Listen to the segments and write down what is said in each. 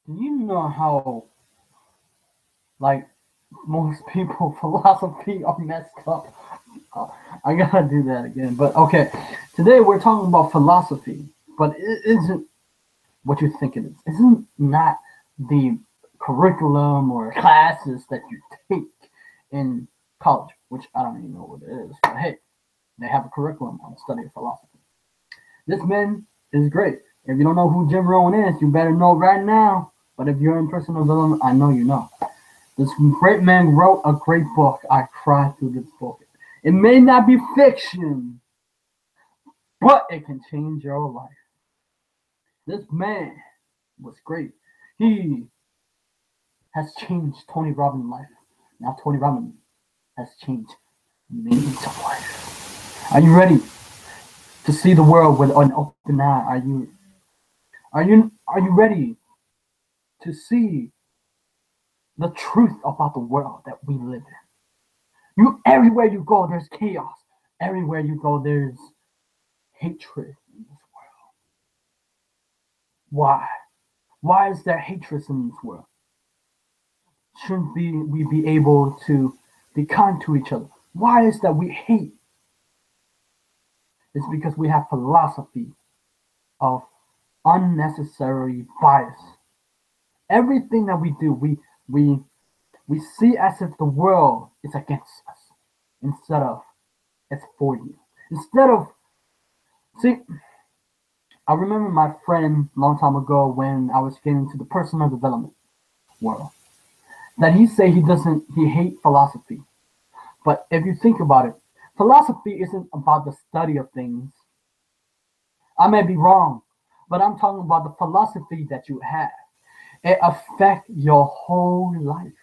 Do you know how, like, most people philosophy are messed up? Oh, I gotta do that again. But okay, today we're talking about philosophy, but it isn't what you think it is. Isn't not the curriculum or classes that you take in college, which I don't even know what it is. But hey, they have a curriculum on the study of philosophy. This man is great. If you don't know who Jim Rohn is, you better know right now. But if you're in personal development, I know you know. This great man wrote a great book. I cried through this book. It may not be fiction, but it can change your life. This man was great. He has changed Tony Robbins' life. Now Tony Robbins has changed millions of lives. Are you ready to see the world with an open eye? Are you ready to see the truth about the world that we live in? Everywhere you go, there's chaos. Everywhere you go, there's hatred in this world. Why? Why is there hatred in this world? Shouldn't we be able to be kind to each other? Why is that we hate? It's because we have philosophy of unnecessary bias. Everything that we do, we see as if the world is against us instead of it's for you. Instead of see, I remember my friend a long time ago when I was getting into the personal development world that he said he hate philosophy. But if you think about it, philosophy isn't about the study of things. I may be wrong, but I'm talking about the philosophy that you have. It affects your whole life.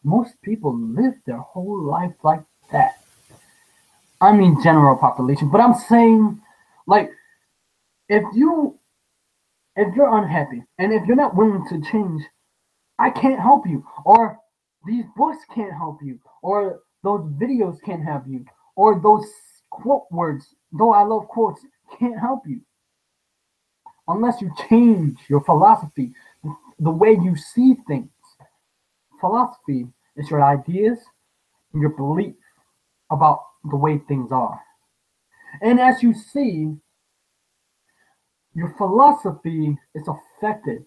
Most people live their whole life like that. I mean general population, but I'm saying like if you if you're unhappy and if you're not willing to change, I can't help you, or these books can't help you, or those videos can't help you, or those quote words, though I love quotes, can't help you unless you change your philosophy, the way you see things. Philosophy is your ideas and your belief about the way things are. And as you see, your philosophy is affected.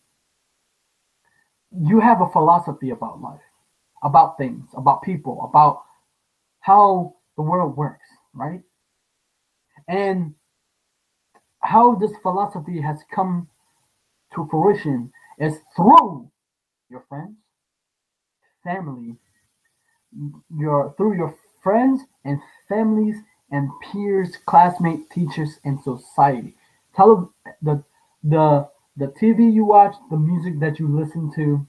You have a philosophy about life, about things, about people, about how the world works, right? And how this philosophy has come to fruition is through your friends, family, your through your friends and families and peers, classmates, teachers, and society. Tele the the the TV you watch, the music that you listen to,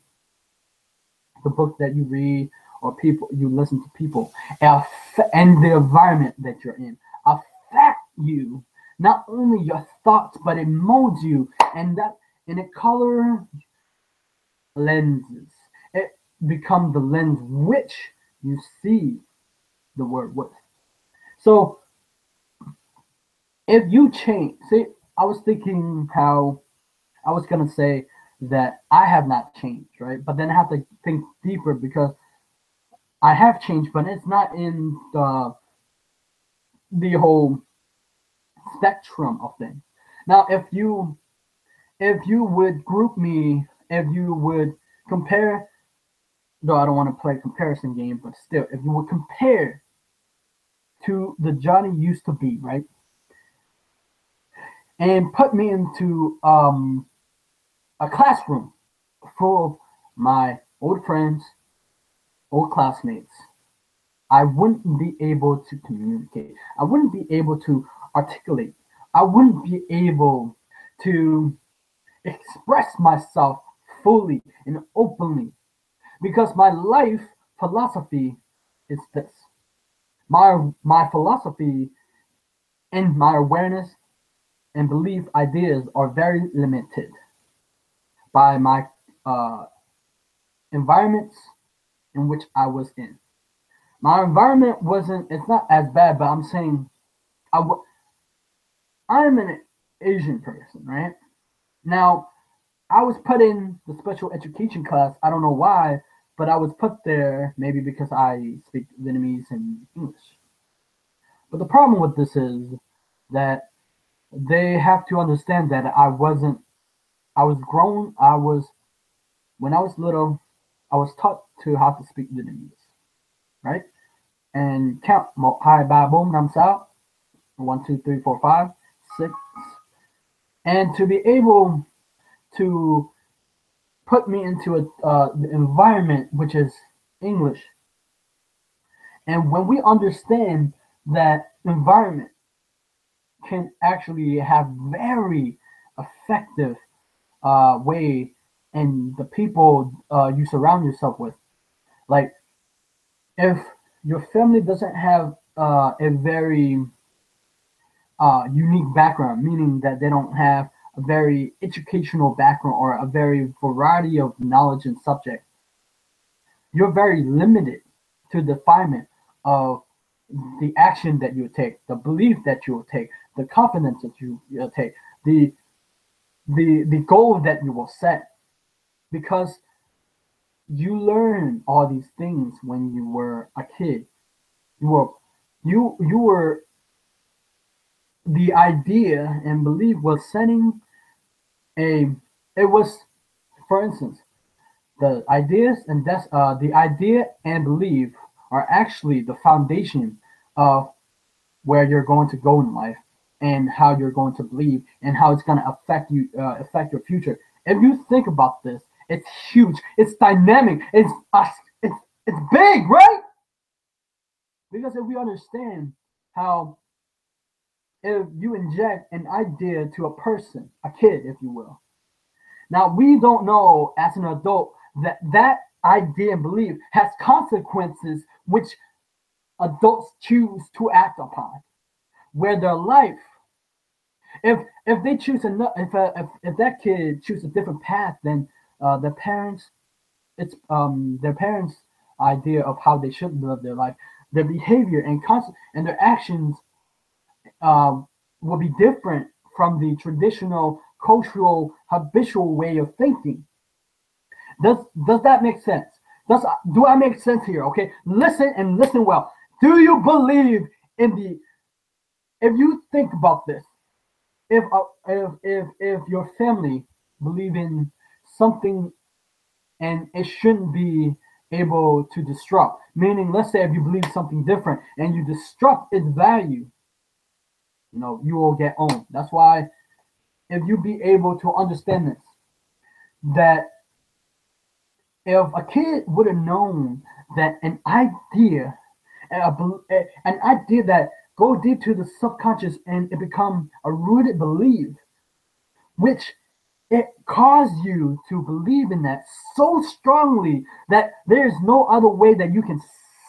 the book that you read, or people you listen to people, and the environment that you're in affect you. Not only your thoughts, but it molds you, and it color lenses. It becomes the lens which you see the word with. So if you change, see, I was thinking how I was gonna say that I have not changed, right? But then I have to think deeper because I have changed, but it's not in the whole spectrum of things. Now, if you would group me, if you would compare, though I don't want to play a comparison game, but still, if you would compare to the Johnny used to be, right, and put me into a classroom full of my old friends, old classmates, I wouldn't be able to communicate. I wouldn't be able to articulate. I wouldn't be able to express myself fully and openly because my life philosophy is this. My philosophy and my awareness and belief ideas are very limited by my uh, environments in which I was in. My environment wasn't, it's not as bad, but I'm saying I w- I'm an Asian person, right? Now, I was put in the special education class. I don't know why, but I was put there maybe because I speak Vietnamese and English. But the problem with this is that they have to understand that I was grown, when I was little, I was taught to how to speak Vietnamese, right? And count một, hai, ba, bốn, năm, sáu, 1, 2, 3, 4, 5, 6, and to be able to put me into the environment which is English. And when we understand that environment can actually have very effective way and the people you surround yourself with. Like if your family doesn't have a very unique background, meaning that they don't have a very educational background or a very variety of knowledge and subject, you're very limited to the definement of the action that you take, the belief that you will take, the confidence that you'll take, the goal that you will set, because you learn all these things when you were a kid. You were the idea and belief was setting a it was, for instance, the ideas and the idea and belief are actually the foundation of where you're going to go in life and how you're going to believe and how it's going to affect your future. If you think about this, it's huge, it's dynamic, it's it's big, right? Because if we understand how, if you inject an idea to a person, a kid, if you will, now we don't know as an adult that that idea and belief has consequences which adults choose to act upon, where their life, if they choose another, if that kid chooses a different path than their parents, it's their parents' idea of how they should live their life, their behavior and their actions will be different from the traditional cultural habitual way of thinking. Does that make sense? Do I make sense here? Okay, listen and listen well. Do you believe in the? If you think about this, if your family believe in something and it shouldn't be able to disrupt, meaning let's say if you believe something different and you disrupt its value, you will get owned. That's why if you be able to understand this, that if a kid would have known that an idea that go deep to the subconscious and it become a rooted belief, which it caused you to believe in that so strongly that there's no other way that you can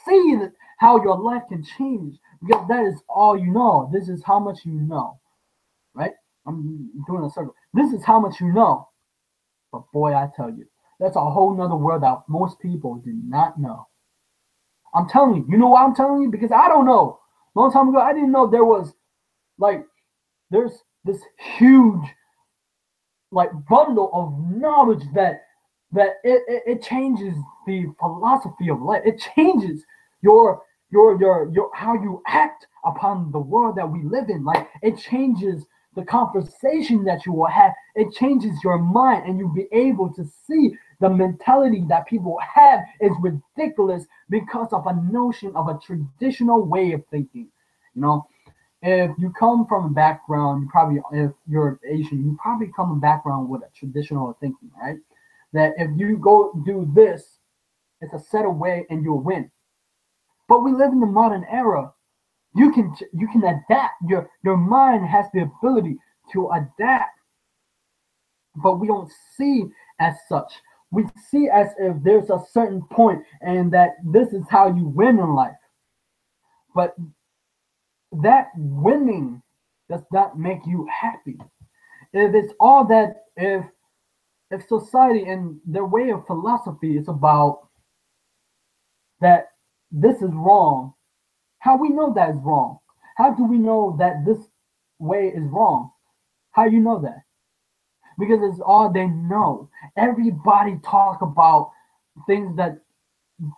see how your life can change, because that is all you know. This is how much you know, right? I'm doing a circle. This is how much you know. But boy, I tell you, that's a whole nother world that most people do not know. I'm telling you. You know why I'm telling you? Because I don't know. Long time ago, I didn't know there was there's this huge bundle of knowledge that it changes the philosophy of life. It changes your how you act upon the world that we live in. Like it changes the conversation that you will have. It changes your mind, and you'll be able to see the mentality that people have is ridiculous because of a notion of a traditional way of thinking. If you come from a background, if you're Asian, you probably come from a background with a traditional thinking, right? That if you go do this, it's a set away and you'll win. But we live in the modern era. You can adapt. Your mind has the ability to adapt, but we don't see as such. We see as if there's a certain point and that this is how you win in life. But that winning does not make you happy. If it's all that, if society and their way of philosophy is about that this is wrong, how we know that is wrong? How do we know that this way is wrong? How you know that? because it's all they know. Everybody talk about things that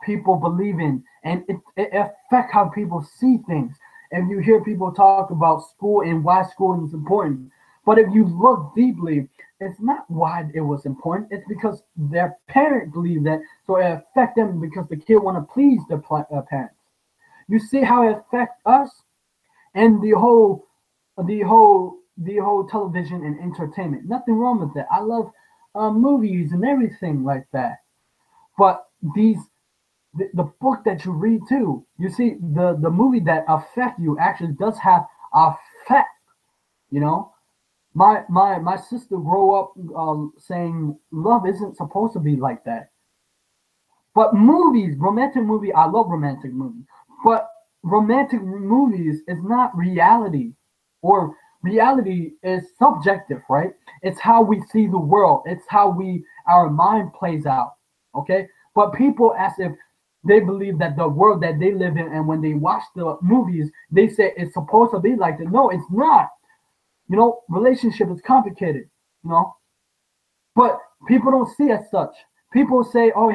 people believe in, and it affects how people see things. And you hear people talk about school and why school is important, but if you look deeply, it's not why it was important. It's because their parent believed that, so it affect them because the kid want to please their parents. You see how it affects us, and the whole television and entertainment. Nothing wrong with that. I love movies and everything like that. But the book that you read too, you see the movie that affect you actually does have effect. You know, my sister grew up saying love isn't supposed to be like that. But movies, romantic movie, I love romantic movies. But romantic movies is not reality, or reality is subjective, right? It's how we see the world. It's how our mind plays out. Okay, but people as if they believe that the world that they live in, and when they watch the movies, they say it's supposed to be like that. No, it's not. Relationship is complicated. You know, but people don't see it as such. People say, "Oh,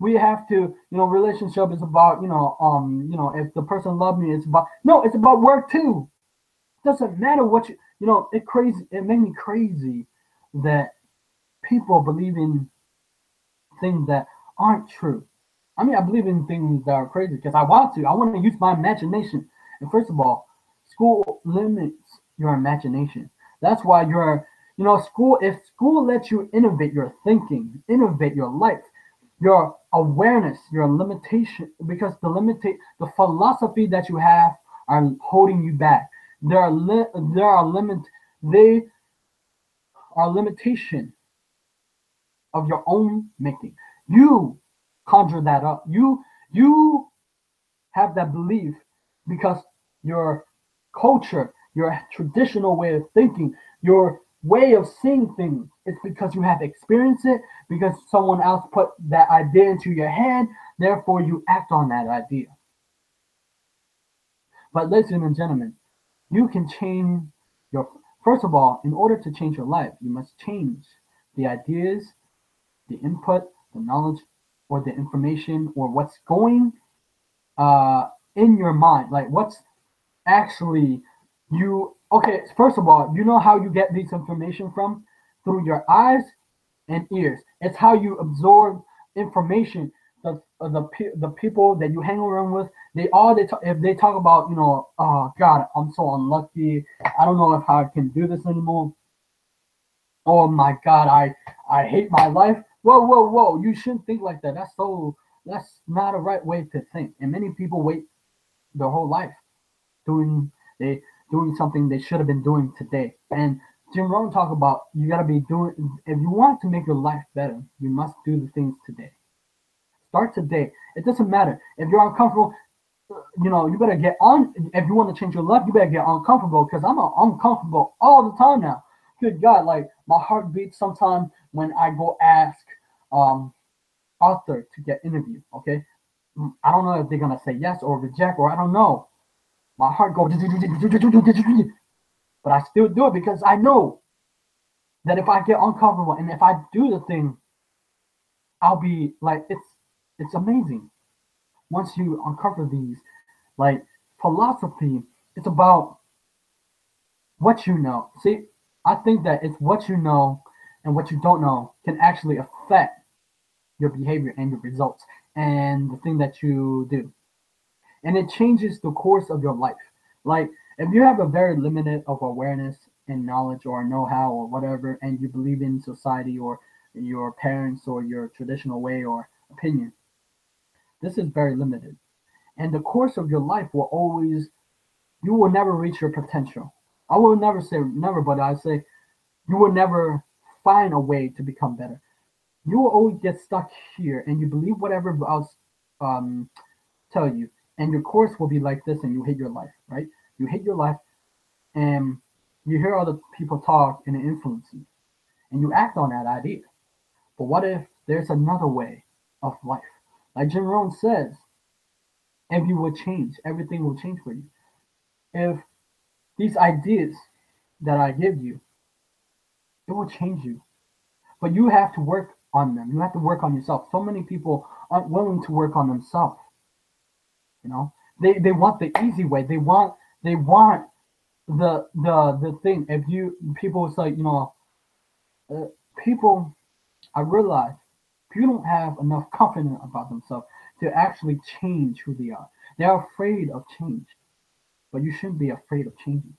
we have to, relationship is about, if the person loves me, it's about." No, it's about work too. It doesn't matter what it crazy. It made me crazy that people believe in things that aren't true. I mean, I believe in things that are crazy because I want to. I want to use my imagination. And first of all, school limits your imagination. That's why school. If school lets you innovate your thinking, innovate your life, your awareness, your limitation, because the philosophy that you have are holding you back. There are limit. They are limitation of your own making. You conjure that up. You have that belief because your culture, your traditional way of thinking, your way of seeing things, it's because you have experienced it, because someone else put that idea into your head, therefore you act on that idea. But ladies and gentlemen, you can change your first of all, in order to change your life, you must change the ideas, the input, the knowledge, or the information, or what's going in your mind, like what's actually you. Okay, first of all, you know how you get this information from? Through your eyes and ears. It's how you absorb information. The people that you hang around with, if they talk about, oh God, I'm so unlucky, I don't know if I can do this anymore, oh my God, I hate my life. Whoa, you shouldn't think like that. That's not a right way to think. And many people wait their whole life doing they doing something they should have been doing today. And Jim Rohn talk about, you gotta be doing, if you want to make your life better, you must do the things today. Start today. It doesn't matter if you're uncomfortable. You better get on. If you want to change your life, you better get uncomfortable, because I'm uncomfortable all the time now. Good God, like my heart beats sometimes when I go ask author to get interviewed. Okay, I don't know if they're gonna say yes or reject, or I don't know. My heart goes, but I still do it because I know that if I get uncomfortable and if I do the thing, I'll be like, it's amazing. Once you uncover these, like philosophy, it's about what you know. See, I think that it's what you know and what you don't know can actually affect your behavior and your results and the thing that you do. And it changes the course of your life. Like if you have a very limited of awareness and knowledge or know-how or whatever, and you believe in society or your parents or your traditional way or opinion, this is very limited. And the course of your life will always, you will never reach your potential. I will never say never, but I say you will never find a way to become better. You will always get stuck here, and you believe whatever else um, tell you, and your course will be like this, and you hate your life, right? You hate your life, and you hear other people talk, and it influences you, and you act on that idea. But what if there's another way of life? Like Jim Rohn says, if you will change, everything will change for you. If these ideas that I give you It will change you. But you have to work on them. You have to work on yourself. So many people aren't willing to work on themselves. You know, they want the easy way. They want the thing. If you people, it's like uh, people. I realize people don't have enough confidence about themselves to actually change who they are. They're afraid of change, but you shouldn't be afraid of changing.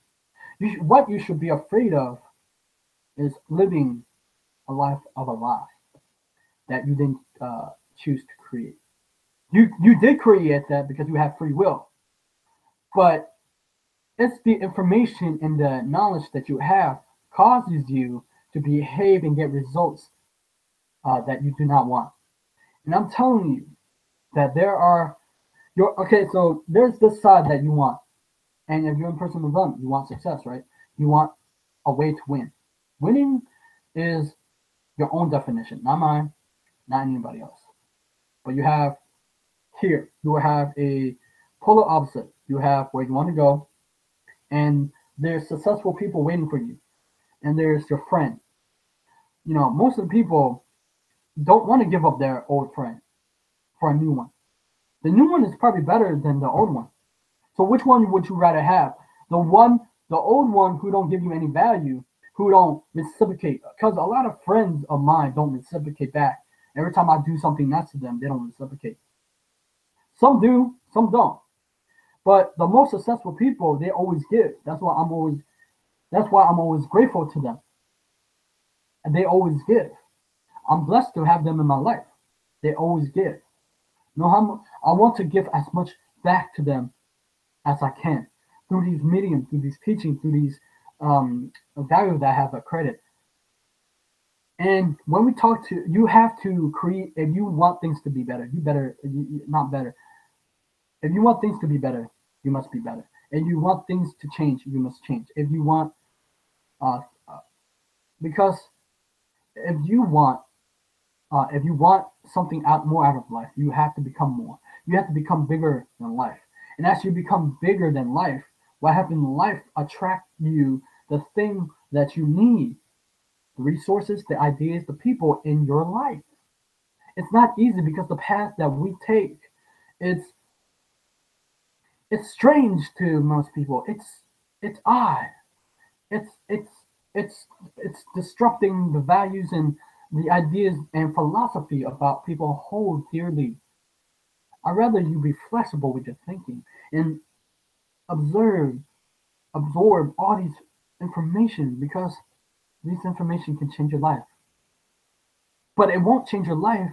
What you should be afraid of is living a life of a lie that you didn't choose to create. You did create that because you have free will, but it's the information and the knowledge that you have causes you to behave and get results that you do not want. And I'm telling you that there are your okay. So there's this side that you want, and if you're in personal development, you want success, right? You want a way to win. Winning is your own definition, not mine, not anybody else. But you have here, you have a polar opposite. You have where you want to go, and there's successful people waiting for you, and there's your friend. Most of the people don't want to give up their old friend for a new one. The new one is probably better than the old one. So which one would you rather have? The old one who don't give you any value, who don't reciprocate. Because a lot of friends of mine don't reciprocate back. Every time I do something nice to them, they don't reciprocate. Some do, some don't. But the most successful people, they always give. That's why I'm always grateful to them. And they always give. I'm blessed to have them in my life. They always give. I want to give as much back to them as I can through these mediums, through these teachings, through these values that I have accredited. And when we talk to, you have to create. If you want things to be better, not better. If you want things to be better, you must be better. If you want things to change, you must change. Uh, uh, because if you want something more out of life, you have to become more. You have to become bigger than life. And as you become bigger than life, what happens in life attract you the thing that you need, the resources, the ideas, the people in your life. It's not easy because the path that we take, it's it's strange to most people. It's odd. It's it's it's disrupting the values and the ideas and philosophy about people hold dearly. I'd rather you be flexible with your thinking and observe, absorb all these information because these information can change your life. But it won't change your life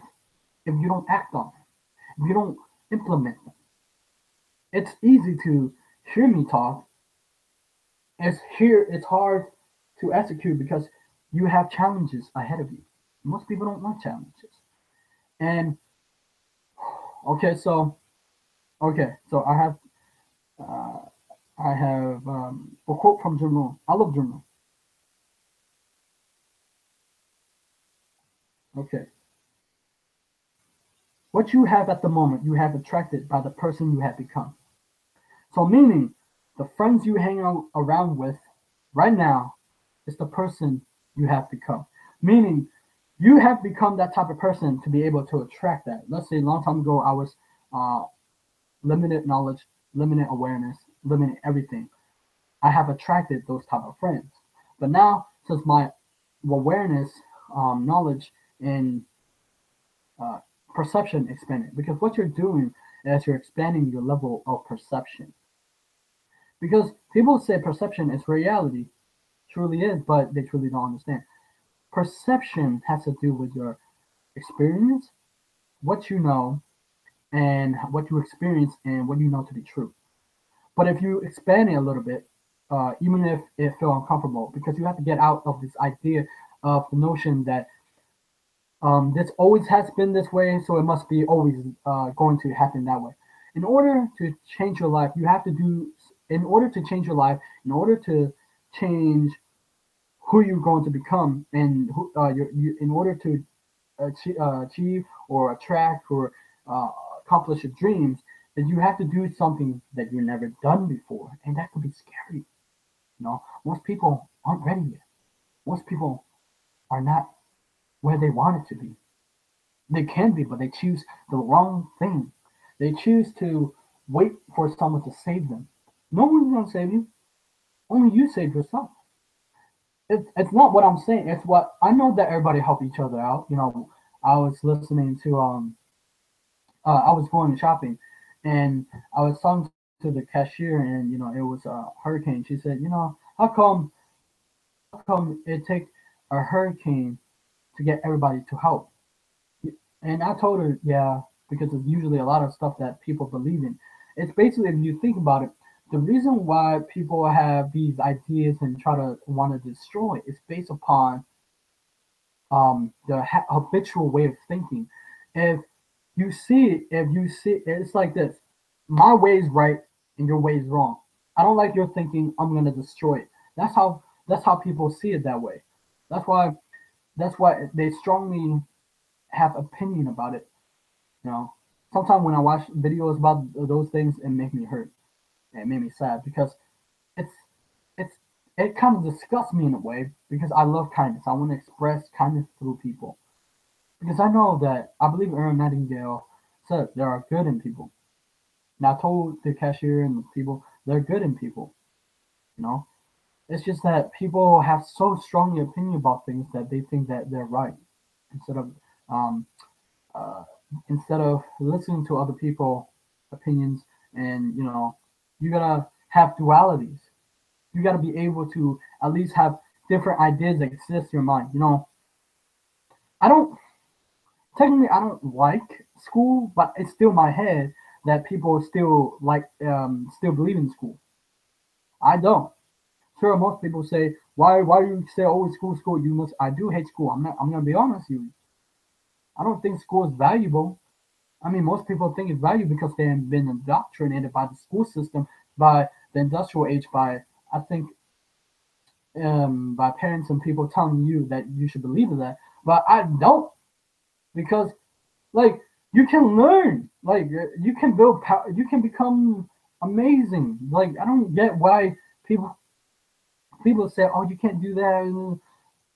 if you don't act on it, if you don't implement them. It's easy to hear me talk. It's hard to execute because you have challenges ahead of you. Most people don't want challenges. And okay, so uh, I have a quote from Rohn. I love Rohn. Okay, what you have at the moment, you have attracted by the person you have become. So meaning, the friends you hang out around with right now is the person you have become. Meaning, you have become that type of person to be able to attract that. Let's say a long time ago, I was uh, limited knowledge, limited awareness, limited everything. I have attracted those type of friends. But now, since my awareness, knowledge, and uh, perception expanded, because what you're doing is you're expanding your level of perception. Because people say perception is reality, truly is, but they truly don't understand. Perception has to do with your experience, what you know, and what you experience, and what you know to be true. But if you expand it a little bit, even if it feels uncomfortable, because you have to get out of this idea of the notion that this always has been this way, so it must be always going to happen that way. In order to change your life, you have to do. In order to change your life, in order to change who you're going to become, and in order to achieve or attract or uh, accomplish your dreams, is you have to do something that you've never done before, and that could be scary. Most people aren't ready yet. Most people are not where they want it to be. They can be, but they choose the wrong thing. They choose to wait for someone to save them. No one's gonna save you. Only you save yourself. It's not what I'm saying. It's what I know that everybody help each other out. I was listening to I was going shopping, and I was talking to the cashier, and it was a hurricane. She said, how come it take a hurricane to get everybody to help? And I told her, yeah, because it's usually a lot of stuff that people believe in. It's basically, if you think about it, the reason why people have these ideas and try to want to destroy is based upon the habitual way of thinking. If if you see, it's like this: my way is right and your way is wrong. I don't like your thinking. I'm gonna destroy it. That's how people see it that way. That's why that's why they strongly have opinion about it. You know, sometimes when I watch videos about those things, it make me hurt. It made me sad because it's it's it kind of disgusts me in a way because I love kindness. I want to express kindness through people because I know that I believe Erin Nightingale said there are good in people. And I told the cashier and the people they're good in people. You know, it's just that people have so strongly opinion about things that they think that they're right instead of um, uh, instead of listening to other people opinions. And you gotta have dualities. You gotta be able to at least have different ideas that exist in your mind. I don't technically I don't like school, but it's still my head that people still still believe in school. I don't. Sure, most people say, why do you say always school? You must I do hate school. I'm gonna be honest with you. I don't think school is valuable. I mean, most people think it's valuable because they have been indoctrinated by the school system, by the industrial age, by I think by parents and people telling you that you should believe in that. But I don't, because like you can learn, like you can build power, you can become amazing. Like I don't get why people say, oh, you can't do that. And,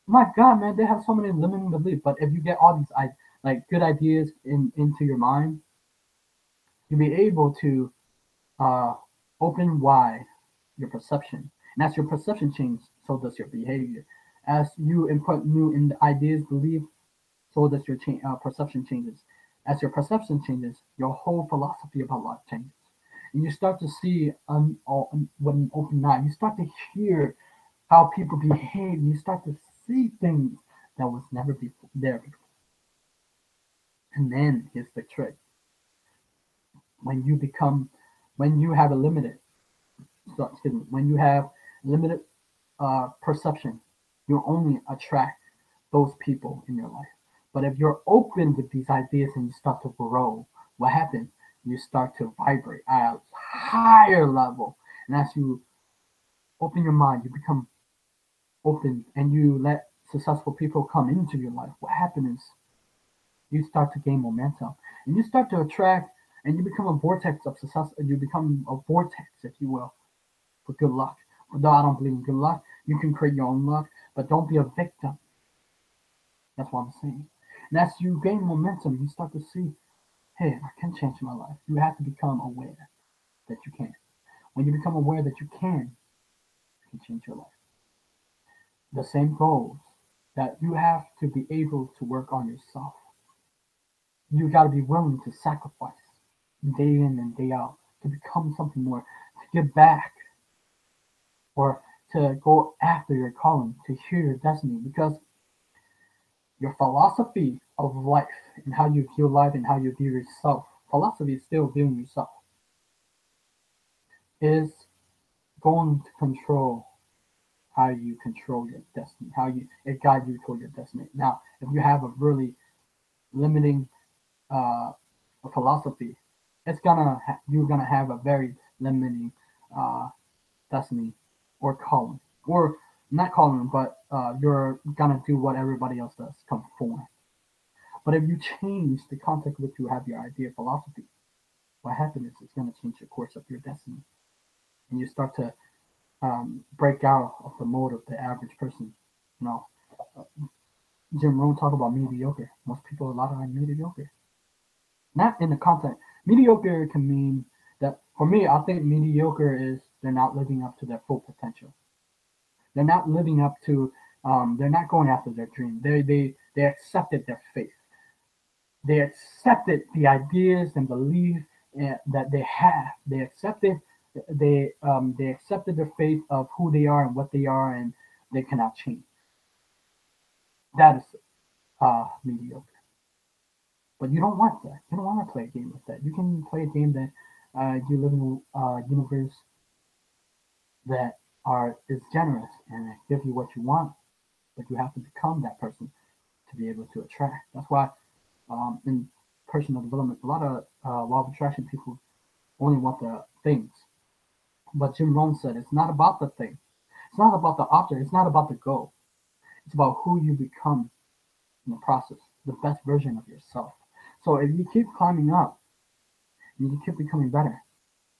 my God, man, they have so many limiting beliefs. But if you get all these like good ideas into your mind, you'll be able to uh, open wide your perception. And as your perception changes, so does your behavior. As you input new ideas, belief, so does your perception changes. As your perception changes, your whole philosophy about life changes. And you start to see with an open eye. You start to hear how people behave. You start to see things that was never before there before. And then here's the trick: when you become, when you have a limited, excuse me, when you have limited perception, you only attract those people in your life. But if you're open with these ideas and you start to grow, what happens? You start to vibrate at a higher level. And as you open your mind, you become open and you let successful people come into your life. What happens is you start to gain momentum and you start to attract and you become a vortex of success. And you become a vortex, if you will, for good luck. Although I don't believe in good luck, you can create your own luck, but don't be a victim. That's what I'm saying. And as you gain momentum, you start to see, hey, I can change my life. You have to become aware that you can. When you become aware that you can change your life. The same goes that you have to be able to work on yourself. You got to be willing to sacrifice day in and day out to become something more, to give back, or to go after your calling, to hear your destiny. Because your philosophy of life and how you view life and how you view yourself, philosophy is still viewing yourself, is going to control how you control your destiny, how you it guides you toward your destiny. Now, if you have a really limiting uh, philosophy, you're gonna have a very limiting uh, destiny or calling, or not calling, but you're gonna do what everybody else does, conform. But if you change the context which you have your idea of philosophy, what happens is it's going to change the course of your destiny, and you start to break out of the mode of the average person. You know, Jim Rohn talk about mediocre. Most people a lot are mediocre. Not in the content. Mediocre can mean that for me, I think mediocre is they're not living up to their full potential. They're not living up to. They're not going after their dream. They accepted their faith. They accepted the ideas and beliefs that they have. They accepted the faith of who they are and what they are, and they cannot change. That is mediocre. But you don't want that. You don't want to play a game like that. You can play a game that you live in a universe that is generous and it gives you what you want, but you have to become that person to be able to attract. That's why in personal development, a lot of law of attraction people only want the things. But Jim Rohn said it's not about the thing. It's not about the object. It's not about the goal. It's about who you become in the process, the best version of yourself. So if you keep climbing up and you keep becoming better,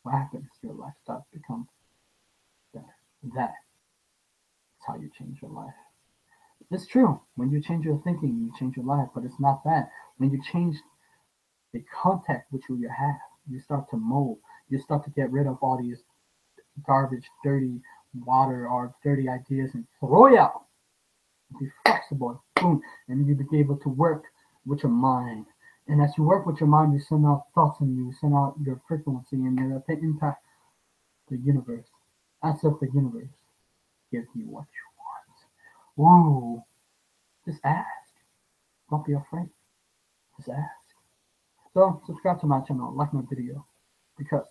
what happens? Your life starts to become better. That's how you change your life. It's true. When you change your thinking, you change your life, but it's not that. When you change the contact which you have, you start to mold. You start to get rid of all these garbage, dirty water or dirty ideas and throw it out. Be flexible, boom, and you be able to work with your mind. And as you work with your mind, you send out thoughts and you send out your frequency and you impact the universe. As if the universe gives you what you want. Ooh, just ask. Don't be afraid. Just ask. So subscribe to my channel, like my video, because